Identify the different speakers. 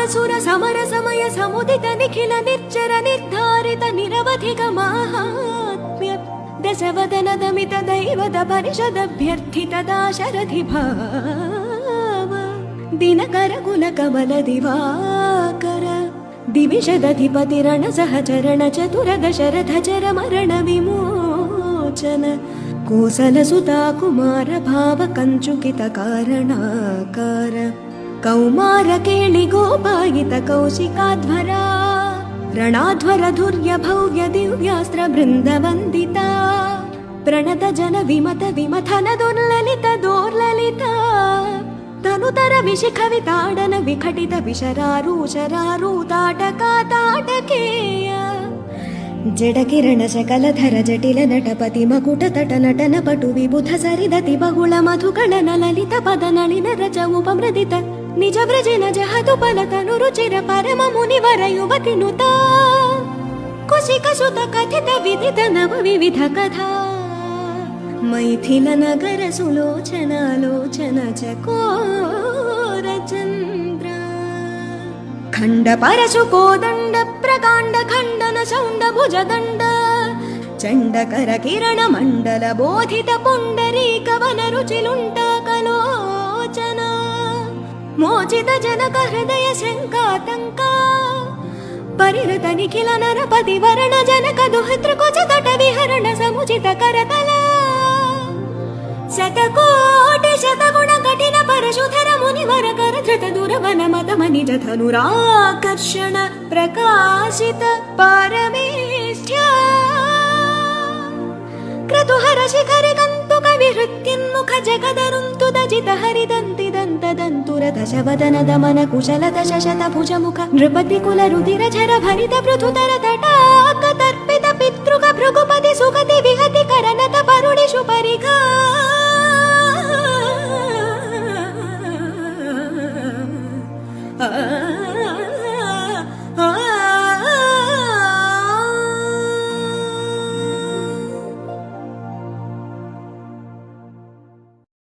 Speaker 1: ಸುರ ಸಮರ ಸಮಯ ಸಮುದಿತ ನಿಖಿಲ ನಿರ್ಜರ ನಿರ್ಧಾರಿತ ನಿರವಧಿಕ ಮಾಹಾತ್ಮ್ಯ ದಶವದನದ ಮಿತ ದೈವದ ಪರಿಷದಭ್ಯರ್ಥಿತ ದಾಶರಥಿ ಭಾವ ದಿನಕರ ಕುಲ ಕಮಲ ದಿವಾಕರ ದಿವಿಷದಧಿಪತಿರಣ ಸಹಚರಣ ಚತುರ ದಶರಥ ಚರ ಮರಣ ವಿಮೋಚನ ಕೋಸಲ ಸುತಾ ಕುಮಾರ ಭಾವ ಕಂಚುಕಿತ ಕಾರಣಾಕಾರ ಕೌಮಾರ ಕೇಳಿ ಗೋಪಾಯಿತ ಕೌಶಿಕಾಧ್ವರ ರಣಾಧ್ವರ ಧುರ್ಯ ಭವ್ಯ ದಿವ್ಯಾಸ್ತ್ರ ಬೃಂದ ವಂದಿತ ಪ್ರಣತ ಜನ ವಿಮತ ವಿಮಥನ ದುರ್ಲಲಿತ ದೋರ್ಲಲಿತ ತನುತರ ವಿಶಿಖ ವಿತಾಡನ ವಿಘಟಿತ ವಿಶರಾರೂಷರಾರೂತಾಟಕ ತಾಟಕೇಯ ಜಡಕಿರಣ ಶಕಲಧರ ಜಟಿಲ ನಟಪತಿ ಮಕುಟ ತಟ ನಟನ ಪಟು ವಿಬುಧ ಸರಿದತಿ ಬಹುಳ ಮಧುಕಳನ ಲಲಿತ ಪದ ನಳಿನ ರಚ ಉಪಮೃದಿತ ನಿಜ ವ್ರಜಿನ ಜಹತು ಫಲತನು ರುಚಿರ ಪರಮ ಮುನಿವರ ಯುವತಿ ನುತ ಕುಶಿಕ ಸುತ ಕಥಿತ ವಿಧಿತ ನವ ವಿವಿಧ ಕಥಾ ಮೈಥಿಲ ನಗರ ಸುಲೋಚನಾಲೋಚನ ಚಕೋರ ಚಂದ್ರ ಖಂಡ ಪರಶು ಕೋದಂಡ ಪ್ರಕಾಂಡ ಖಂಡನ ಚೌಂಡ ಭುಜದಂಡ ಚಂಡಕರ ಕಿರಣ ಮಂಡಲ ಬೋಧಿತ ಪುಂಡರೀಕ ವನ ರುಚಿಲುಂಟ ಕಲೋಚನ ಮೋಚಿತ ಜನಕ ಹೃದಯ ಶಂಕಾತಂಕ ಪರಿರತ ನಿಖಿಲ ನರಪತಿ ವರ್ಣ ಜನಕ ದುಹತ್ರ ಕುಚ ತಟ ವಿಹರಣ ಸಮುಚಿತ ಕರತಲ ಶತಕೋಟಿ ಶತಗುಣ ಕಠಿಣ ಪರಶುಧರ ಮುನಿವರ ಕರಧೃತ ದುರವನ ಮತ ಮನಿಜ ಧನುರಾಕರ್ಷಣ ಪ್ರಕಾಶಿತ ಪರಮೇಷ್ಠ್ಯ ಕ್ರತುಹರ ಶಿಖರಿ ಕಂತು ಕವಿ ಹೃತ್ಯನ್ಮುಖ ಜಗದರುಂತು ದಜಿತ ಹರಿದಂತಿದಂತ ದಂತುರ ದಶವದನ ದಮನ ಕುಶಲ ದಶ ಶತ ಭುಜ ಮುಖ ನೃಪತಿ ಕುಲ ರುದಿರ ಝರ ಭರಿತ ಪೃಥುತರ ತಟಾಕ ತರ್ಪಿತ ಪಿತೃಕ ಭೃಗುಪತಿ ಸುಗತಿ ವಿಹತಿ ಕರನತ ಪರುಣಿಷು ಪರಿಘಾ